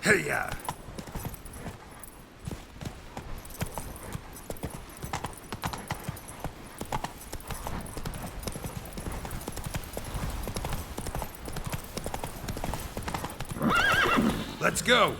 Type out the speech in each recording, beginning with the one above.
Hey, ya! Let's go!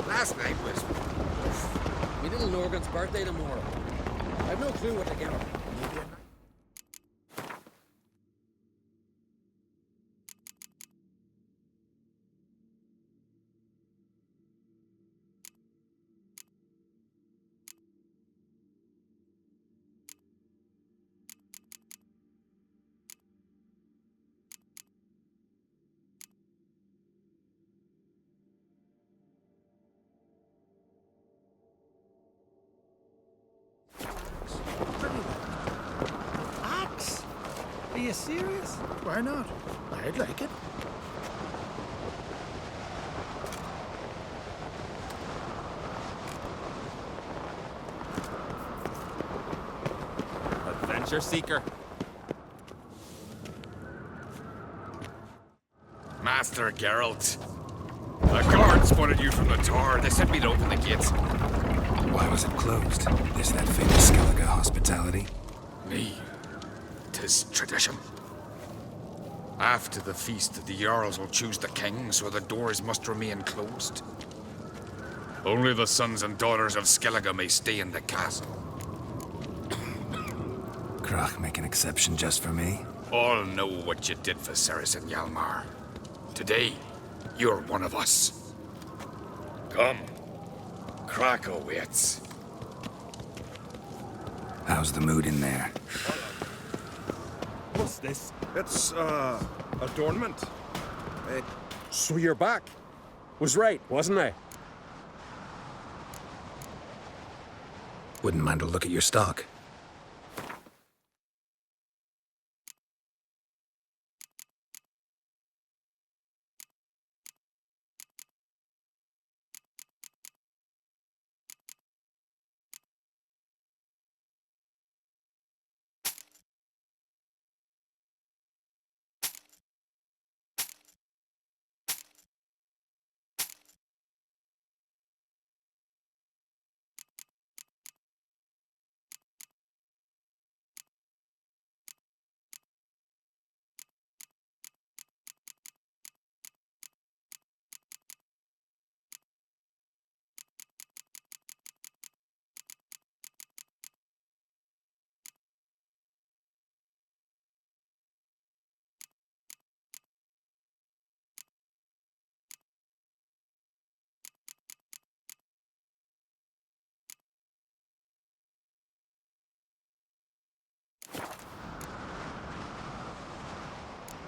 Last night was... me little Norgan's birthday tomorrow. I've no clue what to get her. Maybe a you serious? Why not? I'd like it. Adventure seeker. Master Geralt. The guards spotted you from the tower. They sent me to open the gates. Why was it closed? Is that famous Skellige hospitality? Me. 'Tis tradition. After the feast, the Jarls will choose the king, so the doors must remain closed. Only the sons and daughters of Skellige may stay in the castle. Krach make an exception just for me? All know what you did for Ceres and Hjalmar. Today, you're one of us. Come. Krach awaits. How's the mood in there? What's this? It's, adornment. So you're back. Was right, wasn't I? Wouldn't mind a look at your stock.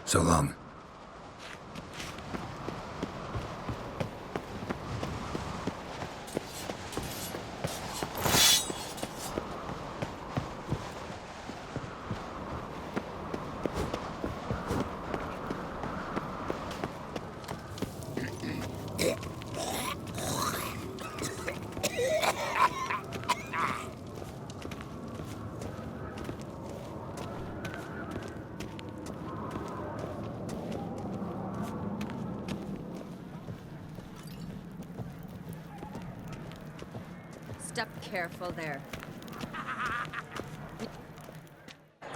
So long. Step careful there.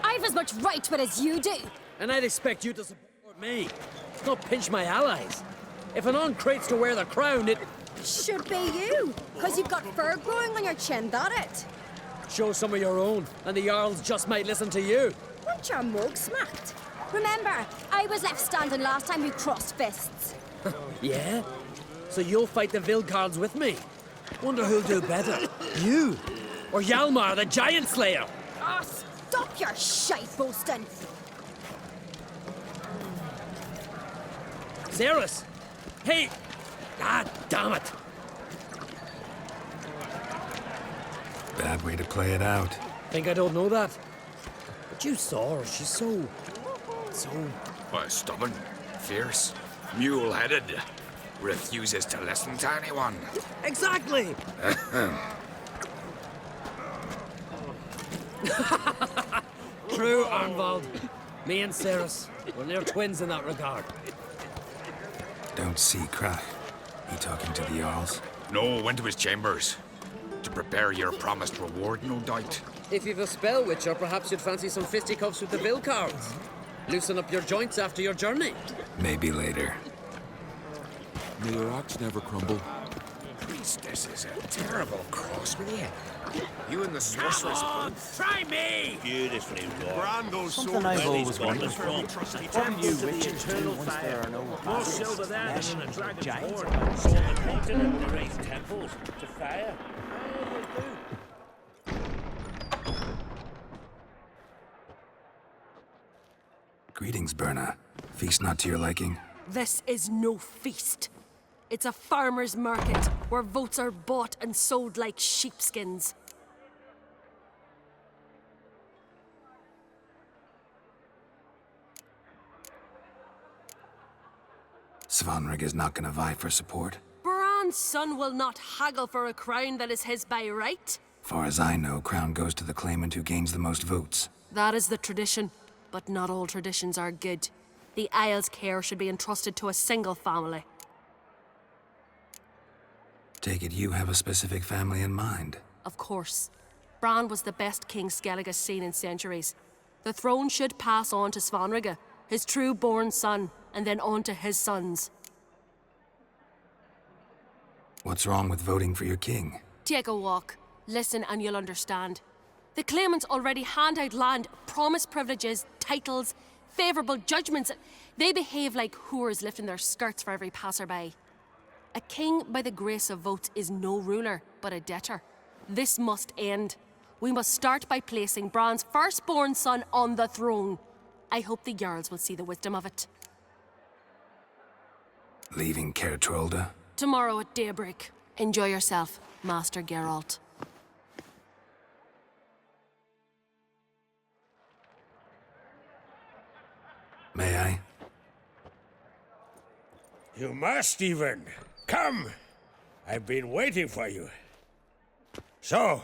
I've as much right to it as you do. And I'd expect you to support me, not pinch my allies. If an on-crate's to wear the crown, it... Should be you, because you've got fur growing on your chin, that it? Show some of your own, and the Jarls just might listen to you. Weren't your mug smacked? Remember, I was left standing last time we crossed fists. Yeah? So you'll fight the Vilcards with me? Wonder who'll do better, you or Hjalmar, the Giant Slayer? Oh, stop your shite boasting. Ceres! Hey! God damn it! Bad way to play it out. Think I don't know that? But you saw her, she's so... Stubborn, fierce, mule-headed. Refuses to listen to anyone. Exactly! True, Arnvald. Me and Ceres, we're near twins in that regard. Don't see Krach. He talking to the Jarls? No, went to his chambers. To prepare your promised reward, no doubt. If you've a spell witcher, perhaps you'd fancy some fisticuffs with the Vilcards. Loosen up your joints after your journey. Maybe later. May your rocks never crumble. Priestess is a terrible cross with you. You and the sorceress. Try me! Beautifully wrought. Brando's Something I've always wondered. What new rich eternal once there are no More silver there than in a dragon's giants? horn. So the continent to raise temples to fire. Greetings, Berna. Feast not to your liking? This is no feast. It's a farmer's market where votes are bought and sold like sheepskins. Svanrig is not gonna vie for support? Bran's son will not haggle for a crown that is his by right. Far as I know, crown goes to the claimant who gains the most votes. That is the tradition, but not all traditions are good. The Isle's care should be entrusted to a single family. Take it you have a specific family in mind. Of course. Bran was the best king Skellig has seen in centuries. The throne should pass on to Svanrige, his true-born son, and then on to his sons. What's wrong with voting for your king? Take a walk. Listen and you'll understand. The claimants already hand out land, promise privileges, titles, favourable judgments. They behave like whores lifting their skirts for every passerby. A king by the grace of votes is no ruler, but a debtor. This must end. We must start by placing Bran's firstborn son on the throne. I hope the Jarls will see the wisdom of it. Leaving Caer Trolda? Tomorrow at daybreak. Enjoy yourself, Master Geralt. May I? You must, Stephen. Come. I've been waiting for you. So,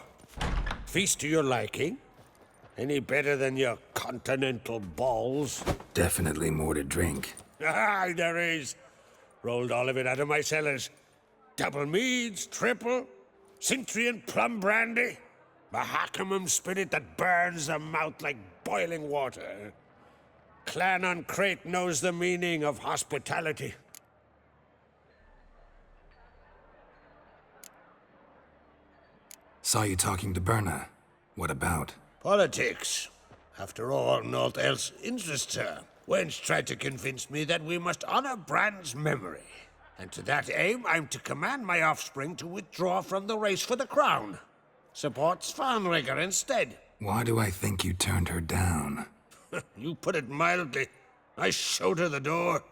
feast to your liking? Any better than your continental balls? Definitely more to drink. Ah, there is. Rolled all of it out of my cellars. Double meads, triple, Cintrian plum brandy, Mahakimum spirit that burns the mouth like boiling water. Clan on Crate knows the meaning of hospitality. Saw you talking to Berna. What about? Politics. After all, naught else interests her. Wench tried to convince me that we must honor Bran's memory. And to that aim, I'm to command my offspring to withdraw from the race for the crown. Support Svanrige instead. Why do I think you turned her down? You put it mildly. I showed her the door.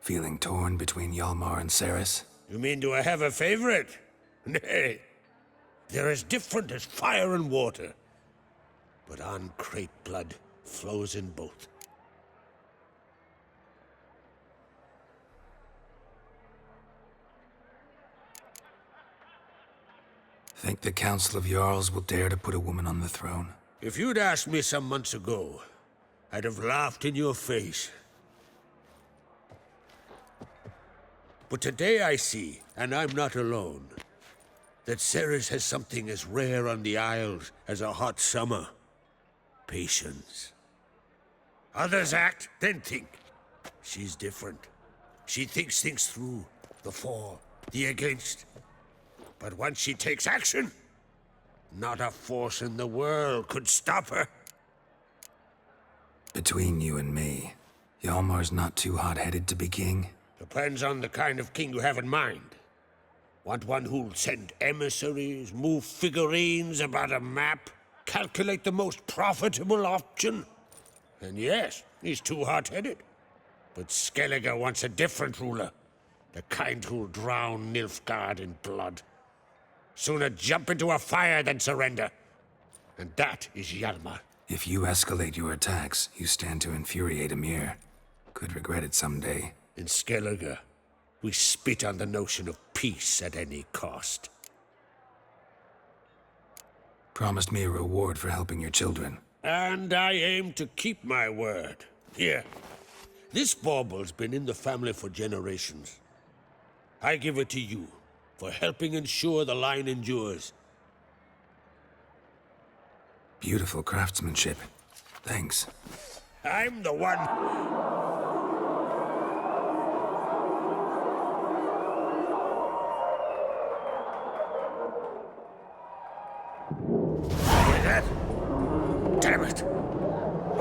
Feeling torn between Hjalmar and Cerys? You mean do I have a favorite? Nay. They're as different as fire and water. But on Crate blood flows in both. Think the Council of Jarls will dare to put a woman on the throne? If you'd asked me some months ago, I'd have laughed in your face. But today I see, and I'm not alone, that Cerys has something as rare on the Isles as a hot summer. Patience. Others act, then think. She's different. She thinks things through, the for, the against. But once she takes action, not a force in the world could stop her. Between you and me, Hjalmar's not too hot-headed to be king? Depends on the kind of king you have in mind. Want one who'll send emissaries, move figurines about a map, calculate the most profitable option? And yes, he's too hot-headed. But Skellige wants a different ruler. The kind who'll drown Nilfgaard in blood. Sooner jump into a fire than surrender. And that is Hjalmar. If you escalate your attacks, you stand to infuriate Emhyr. Could regret it someday. In Skellige, we spit on the notion of peace at any cost. Promised me a reward for helping your children. And I aim to keep my word. Here, this bauble's been in the family for generations. I give it to you for helping ensure the line endures. Beautiful craftsmanship. Thanks. I'm the one. Hear that? Damn it!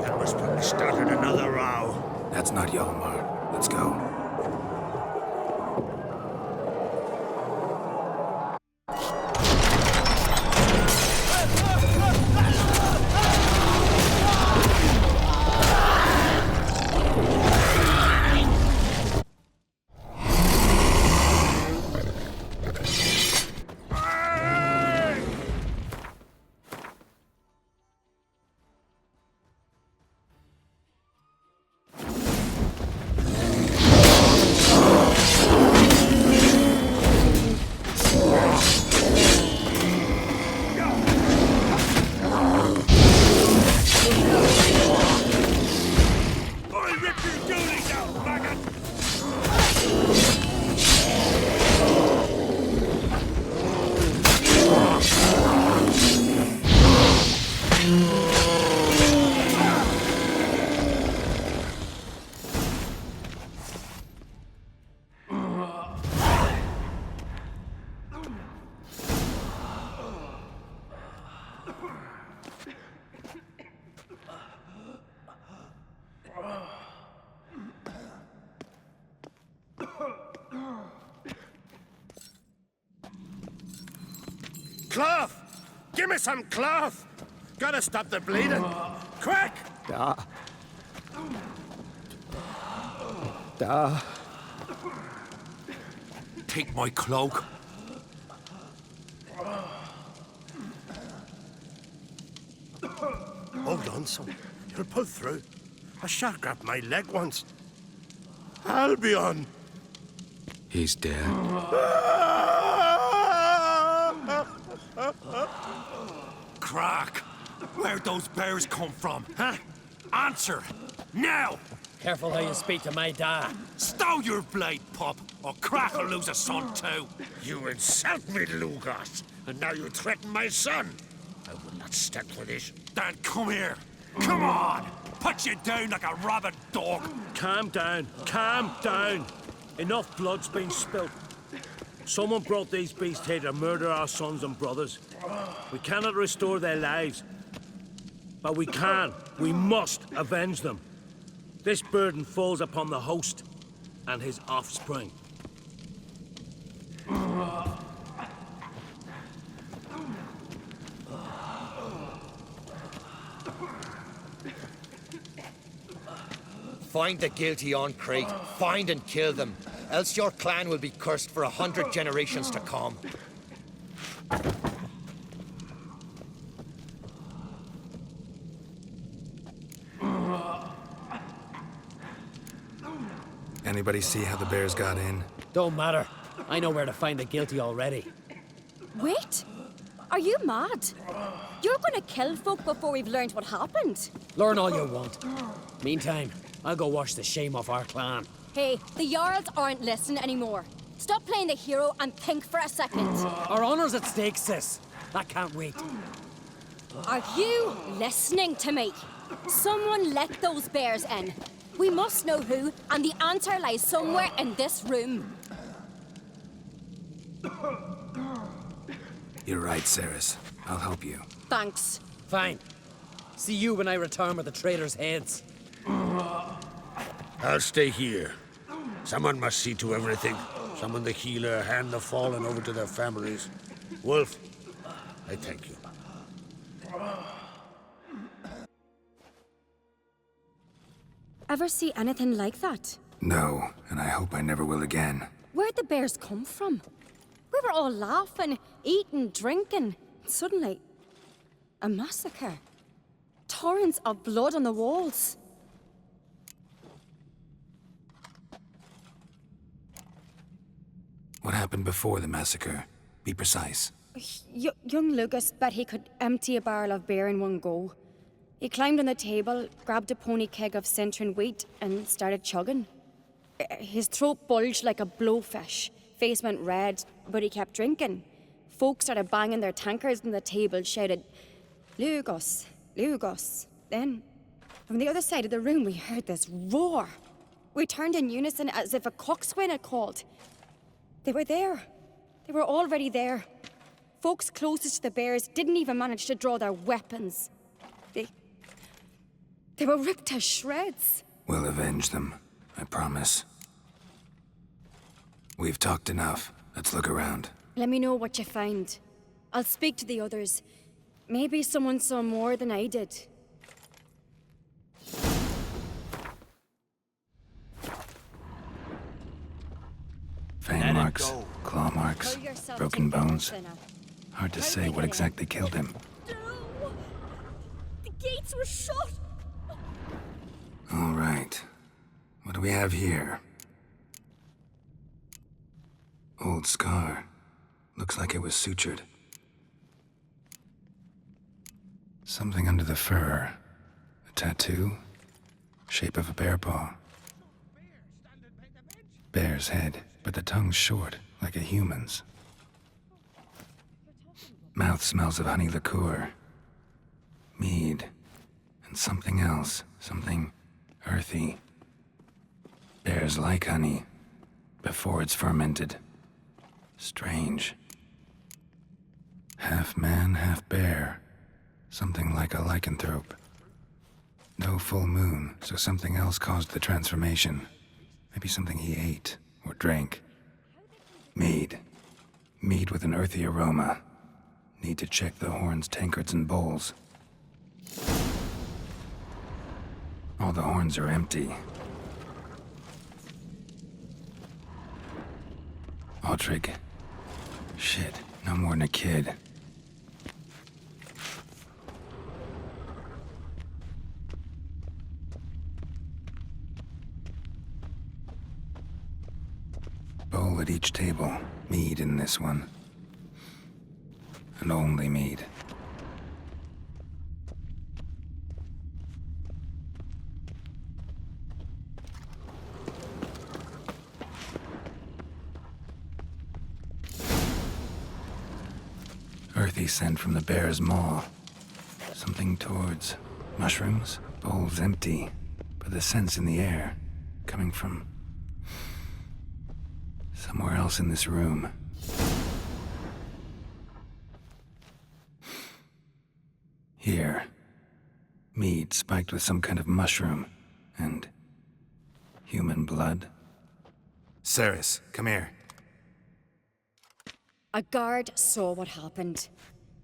That must probably started another row. That's not Hjalmar. Let's go. Cloth! Give me some cloth! Gotta stop the bleeding! Quick! Take my cloak. Hold on, son. You'll pull through. A shark grabbed my leg once. Albion! He's dead. Crack! Where'd those bears come from, huh? Answer! Now! Careful how you speak to my dad. Stow your blade, pup, or Crack will lose a son too. You insult me, Lugos, and now you threaten my son. I will not stand for this. Dan, come here. Come on! Put you down like a rabid dog. Calm down. Calm down. Enough blood's been spilt. Someone brought these beasts here to murder our sons and brothers. We cannot restore their lives. But we can. We must avenge them. This burden falls upon the host and his offspring. Find the guilty on Crete. Find and kill them. Else your clan will be cursed for 100 generations to come. Anybody see how the bears got in? Don't matter. I know where to find the guilty already. Wait! Are you mad? You're gonna kill folk before we've learned what happened. Learn all you want. Meantime, I'll go wash the shame off our clan. Hey, the Jarls aren't listening anymore. Stop playing the hero and think for a second. Our honor's at stake, sis. That can't wait. Are you listening to me? Someone let those bears in. We must know who, and the answer lies somewhere in this room. You're right, Ceres. I'll help you. Thanks. Fine. See you when I return with the traitors' heads. I'll stay here. Someone must see to everything. Summon the healer, hand the fallen over to their families. Wolf, I thank you. Ever see anything like that? No, and I hope I never will again. Where'd the bears come from? We were all laughing, eating, drinking. Suddenly, a massacre. Torrents of blood on the walls. What happened before the massacre? Be precise. Young Lucas bet he could empty a barrel of beer in one go. He climbed on the table, grabbed a pony keg of Cintron wheat, and started chugging. His throat bulged like a blowfish. Face went red, but he kept drinking. Folk started banging their tankards on the table, shouted, "Lugos, Lugos." Then, from the other side of the room, we heard this roar. We turned in unison as if a coxswain had called. They were there. They were already there. Folks closest to the bears didn't even manage to draw their weapons. They were ripped to shreds. We'll avenge them, I promise. We've talked enough. Let's look around. Let me know what you find. I'll speak to the others. Maybe someone saw more than I did. Fang marks, claw marks, Pull yourself broken together, bones. Senna. Hard to say what exactly killed him. No! The gates were shut! All right. What do we have here? Old scar. Looks like it was sutured. Something under the fur. A tattoo. Shape of a bear paw. Bear's head, but the tongue's short, like a human's. Mouth smells of honey liqueur. Me something else. Something earthy. Bears like honey before it's fermented. Strange. Half man, half bear. Something like a lycanthrope. No full moon, so something else caused the transformation. Maybe something he ate or drank. Mead. Mead with an earthy aroma. Need to check the horns, tankards, and bowls. All the horns are empty. Autrig. Shit, no more than a kid. Bowl at each table. Mead in this one. And only mead. Earthy scent from the bear's maw. Something towards mushrooms. Bowl's empty, but the scent's in the air. Coming from somewhere else in this room. Here. Mead spiked with some kind of mushroom. And human blood. Ceres, come here. A guard saw what happened.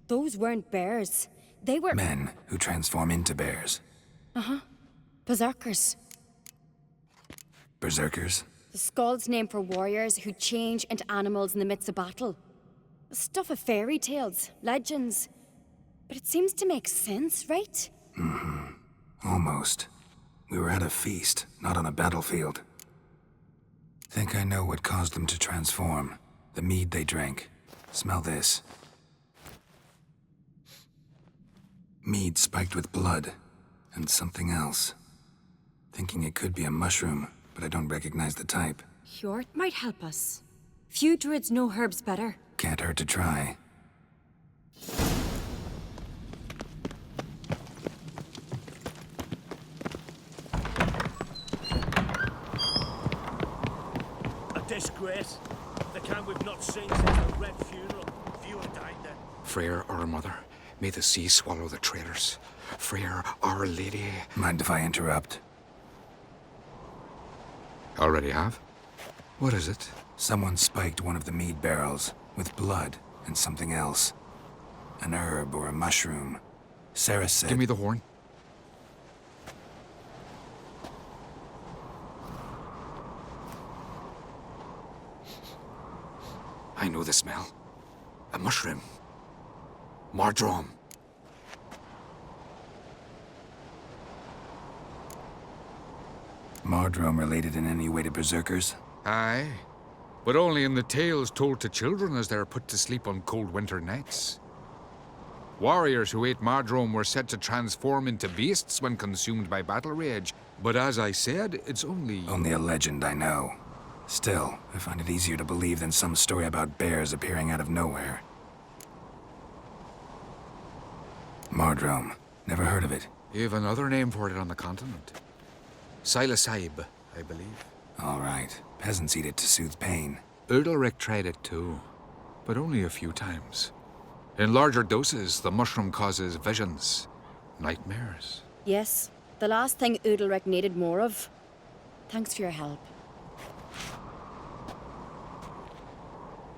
Those weren't bears. They were... Men who transform into bears. Uh-huh. Berserkers. Berserkers? The Skald's name for warriors who change into animals in the midst of battle. Stuff of fairy tales, legends. But it seems to make sense, right? Mm-hmm. Almost. We were at a feast, not on a battlefield. Think I know what caused them to transform. The mead they drank. Smell this. Mead spiked with blood. And something else. Thinking it could be a mushroom, but I don't recognize the type. Hjort might help us. Few druids know herbs better. Can't hurt to try. A disgrace. The kind we've not seen since the Red Funeral. Few have died then. Freyr, our mother, may the sea swallow the traitors. Freyr, our lady. Mind if I interrupt? Already have? What is it? Someone spiked one of the mead barrels with blood and something else. An herb or a mushroom. Sarah said... Give me the horn. I know the smell. A mushroom. Mardrome. Mardrome related in any way to berserkers? Aye. But only in the tales told to children as they are put to sleep on cold winter nights. Warriors who ate Mardrome were said to transform into beasts when consumed by battle rage. But as I said, it's only... Only a legend, I know. Still, I find it easier to believe than some story about bears appearing out of nowhere. Mardrome. Never heard of it. You have another name for it on the continent. Silasaib, I believe. All right. Peasants eat it to soothe pain. Udalric tried it too, but only a few times. In larger doses, the mushroom causes visions, nightmares. Yes, the last thing Udalric needed more of. Thanks for your help.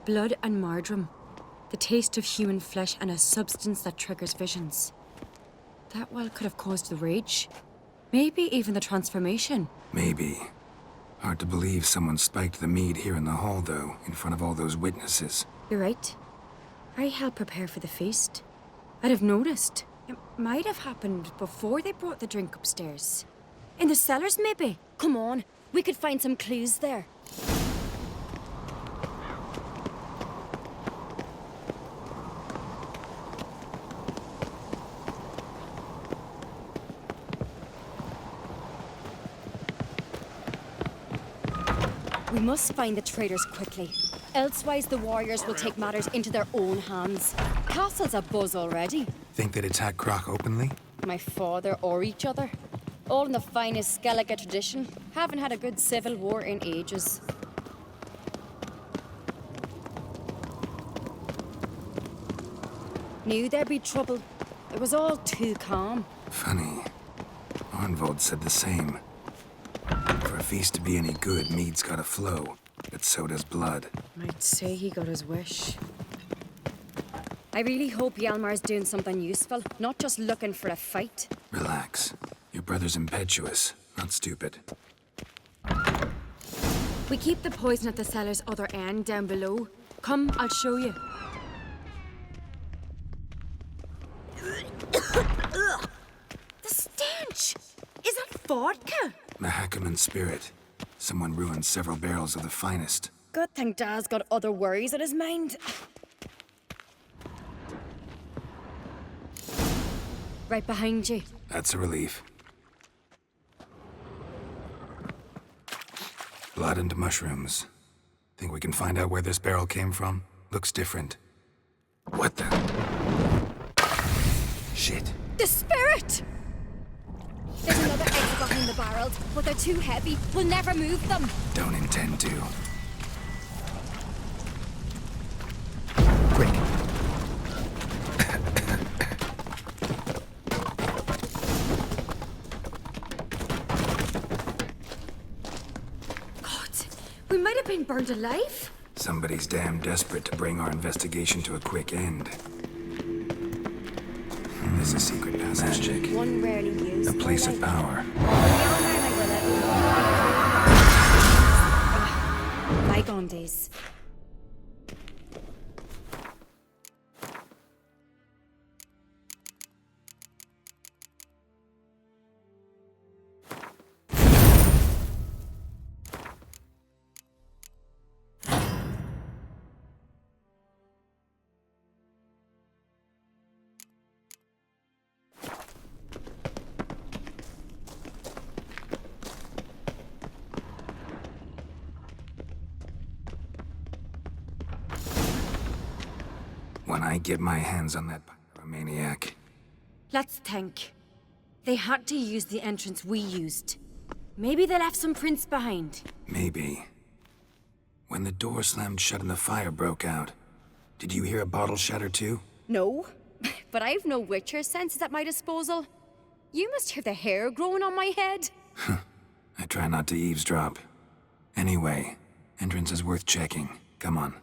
Blood and Mardrome. The taste of human flesh and a substance that triggers visions. That well could have caused the rage. Maybe even the transformation. Maybe. Hard to believe someone spiked the mead here in the hall, though, in front of all those witnesses. You're right. I helped prepare for the feast. I'd have noticed. It might have happened before they brought the drink upstairs. In the cellars, maybe? Come on, we could find some clues there. We must find the traitors quickly. Elsewise, the warriors will take matters into their own hands. Castle's abuzz already. Think they'd attack Croc openly? my father, or each other. All in the finest Skellige tradition. Haven't had a good civil war in ages. Knew there'd be trouble. It was all too calm. Funny. Arnvold said the same. For a feast to be any good, mead's gotta flow, but so does blood. I'd say he got his wish. I really hope Hjalmar's doing something useful, not just looking for a fight. Relax. Your brother's impetuous, not stupid. We keep the poison at the cellar's other end, down below. Come, I'll show you. The stench! Is that vodka? Mahakaman spirit. Someone ruined several barrels of the finest. Good thing Dad's got other worries in his mind. Right behind you. That's a relief. Blood and mushrooms. Think we can find out where this barrel came from? Looks different. What the? Shit. The spirit! There's another exit behind the barrels, but they're too heavy. We'll never move them. Don't intend to. Quick. God, we might have been burned alive. Somebody's damn desperate to bring our investigation to a quick end. There's a secret passage. Magic. One rarely used. A place of power. Bygone days. When I get my hands on that pyromaniac. Let's think. They had to use the entrance we used. Maybe they left some prints behind. Maybe. When the door slammed shut and the fire broke out, did you hear a bottle shatter too? No, but I've no Witcher senses at my disposal. You must hear the hair growing on my head. I try not to eavesdrop. Anyway, entrance is worth checking. Come on.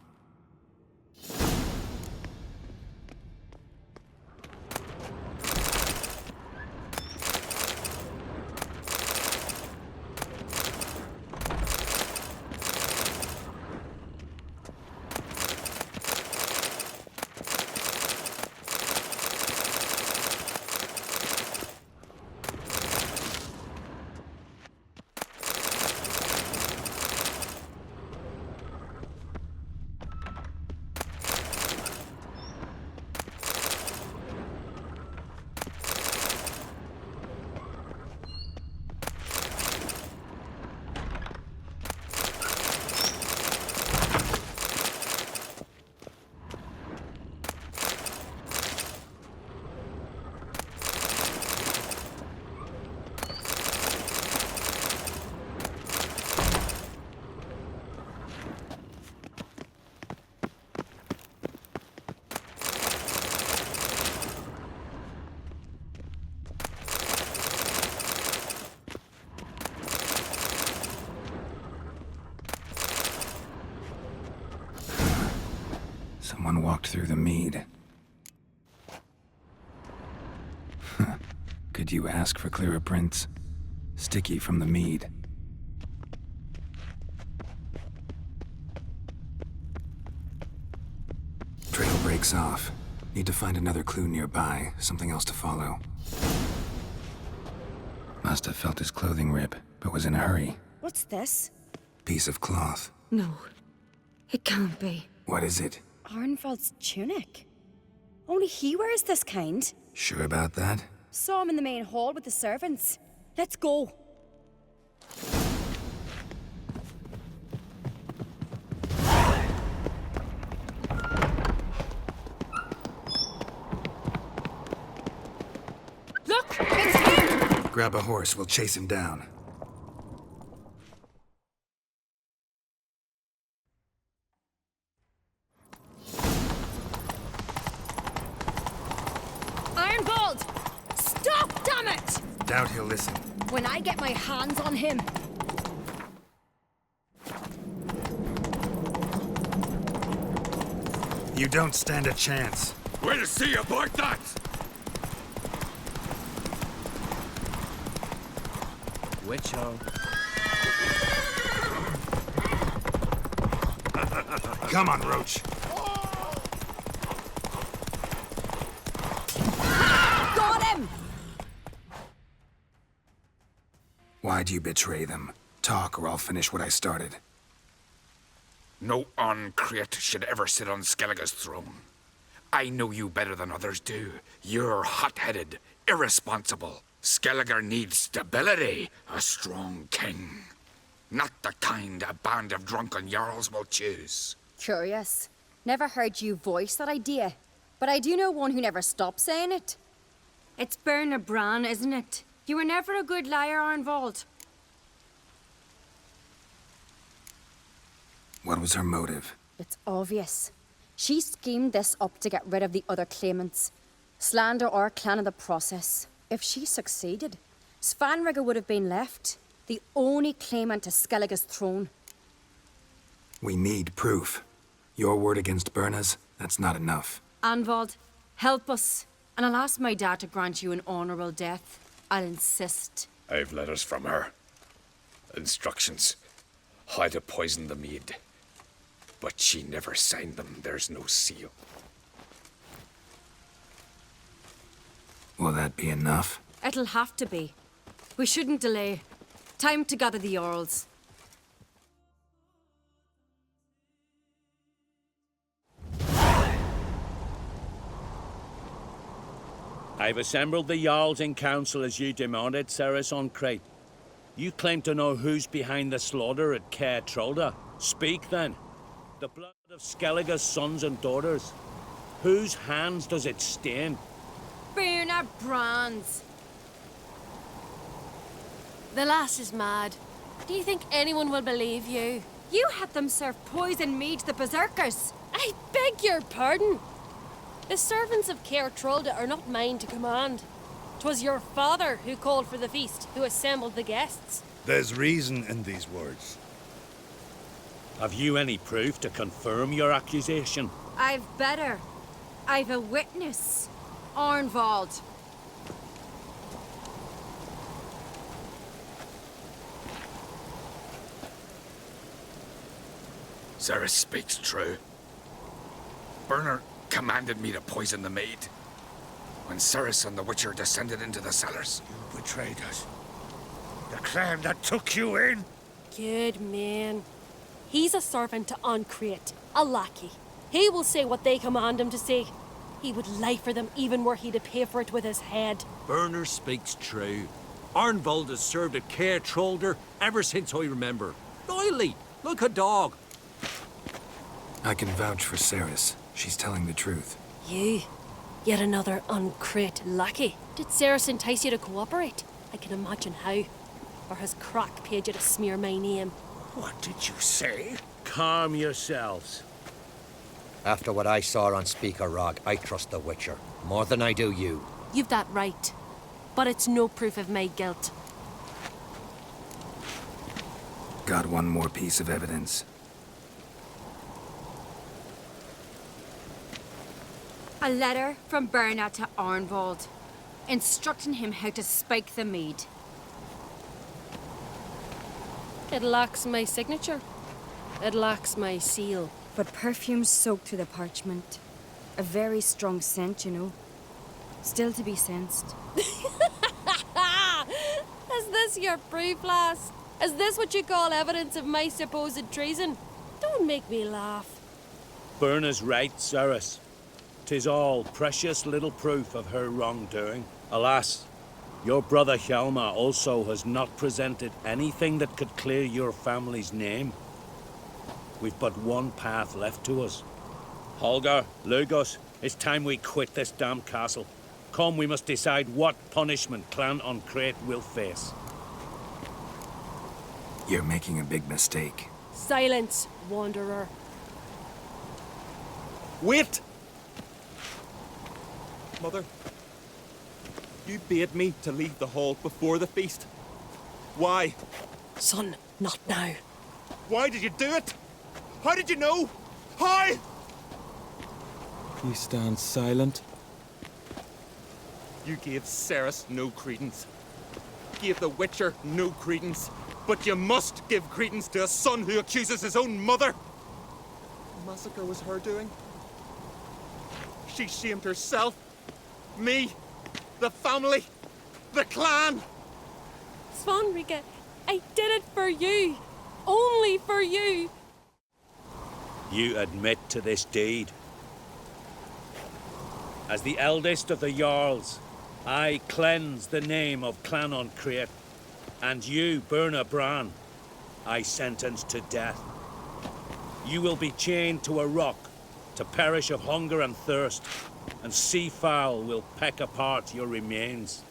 Someone walked through the mead. Could you ask for clearer prints? Sticky from the mead. Trail breaks off. Need to find another clue nearby, something else to follow. Must have felt his clothing rip, but was in a hurry. What's this? Piece of cloth. No, it can't be. What is it? Arnvald's tunic. Only he wears this kind. Sure about that? Saw him in the main hall with the servants. Let's go. Look! It's him! Grab a horse, we'll chase him down. Ironbolt! Stop, damn it! Doubt he'll listen. When I get my hands on him... You don't stand a chance. We'll see about that! Witcher. Come on, Roach. Got him! Why'd you betray them? Talk, or I'll finish what I started. No Oncreate should ever sit on Skellige's throne. I know you better than others do. You're hot-headed, irresponsible. Skellige needs stability, a strong king. Not the kind a band of drunken jarls will choose. Curious. Never heard you voice that idea. But I do know one who never stops saying it. It's Berna Bran, isn't it? You were never a good liar, Arnvald. What was her motive? It's obvious. She schemed this up to get rid of the other claimants. Slander our clan in the process. If she succeeded, Svanrige would have been left, the only claimant to Skellige's throne. We need proof. Your word against Berna's, that's not enough. Anvald, help us, and I'll ask my dad to grant you an honourable death. I'll insist. I've letters from her. Instructions. How to poison the mead. But she never signed them. There's no seal. Will that be enough? It'll have to be. We shouldn't delay. Time to gather the Jarls. I've assembled the Jarls in council as you demanded, Cerys Oncreate. You claim to know who's behind the slaughter at Caer Trolda. Speak then. The blood of Skellige's sons and daughters. Whose hands does it stain? Berna Bran's. The lass is mad. Do you think anyone will believe you? You had them serve poison mead to the berserkers. I beg your pardon. The servants of Caer Trolda are not mine to command. 'Twas your father who called for the feast, who assembled the guests. There's reason in these words. Have you any proof to confirm your accusation? I've better. I've a witness. Arnvald. Cerys speaks true. Berna commanded me to poison the maid. When Cerys and the Witcher descended into the cellars. You betrayed us. The clan that took you in. Good man. He's a servant to Oncreate, a lackey. He will say what they command him to say. He would lie for them even were he to pay for it with his head. Berner speaks true. Arnvald has served at Caer Trolder ever since I remember. Loyally, like a dog. I can vouch for Cerys. She's telling the truth. You? Yet another Oncreate lackey. Did Cerys entice you to cooperate? I can imagine how. Or has Crack paid you to smear my name? What did you say? Calm yourselves. After what I saw on Speaker Rog, I trust the Witcher. More than I do you. You've that right. But it's no proof of my guilt. Got one more piece of evidence. A letter from Berna to Arnvald, instructing him how to spike the mead. It lacks my signature. It lacks my seal. But perfume soaked through the parchment. A very strong scent, you know. Still to be sensed. Is this your proof, lass? Is this what you call evidence of my supposed treason? Don't make me laugh. Berna's right, Cerys. 'Tis all precious little proof of her wrongdoing. Alas, your brother Hjalmar also has not presented anything that could clear your family's name. We've but one path left to us. Holger, Lugos, it's time we quit this damned castle. come, we must decide what punishment Clan on Crete will face. You're making a big mistake. Silence, wanderer. Wait! Mother, you bade me to leave the hall before the feast. Why? Son, not now. Why did you do it? How did you know? How? You stand silent. You gave Cerys no credence. Gave the Witcher no credence. But you must give credence to a son who accuses his own mother. The massacre was her doing. She shamed herself, me, the family, the clan. Svanrige, I did it for you. Only for you. You admit to this deed. As the eldest of the Jarls, I cleanse the name of Clan on Crete, and you, Burna Bran, I sentence to death. You will be chained to a rock to perish of hunger and thirst, and sea fowl will peck apart your remains.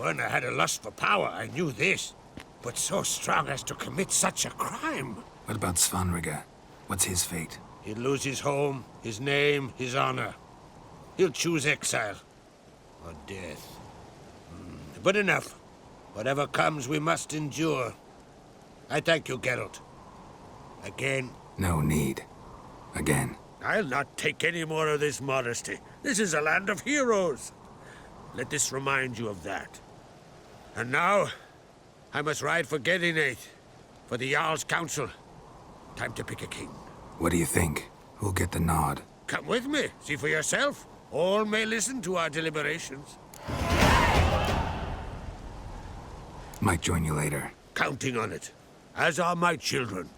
Burna had a lust for power, I knew this. But so strong as to commit such a crime. What about Svanrige? What's his fate? He'll lose his home, his name, his honor. He'll choose exile. Or death. But enough. Whatever comes, we must endure. I thank you, Geralt. Again. No need. Again. I'll not take any more of this modesty. This is a land of heroes. Let this remind you of that. And now, I must ride for Gedinate, for the Jarl's Council. Time to pick a king. What do you think? Who'll get the nod? Come with me, see for yourself. All may listen to our deliberations. Might join you later. Counting on it, as are my children.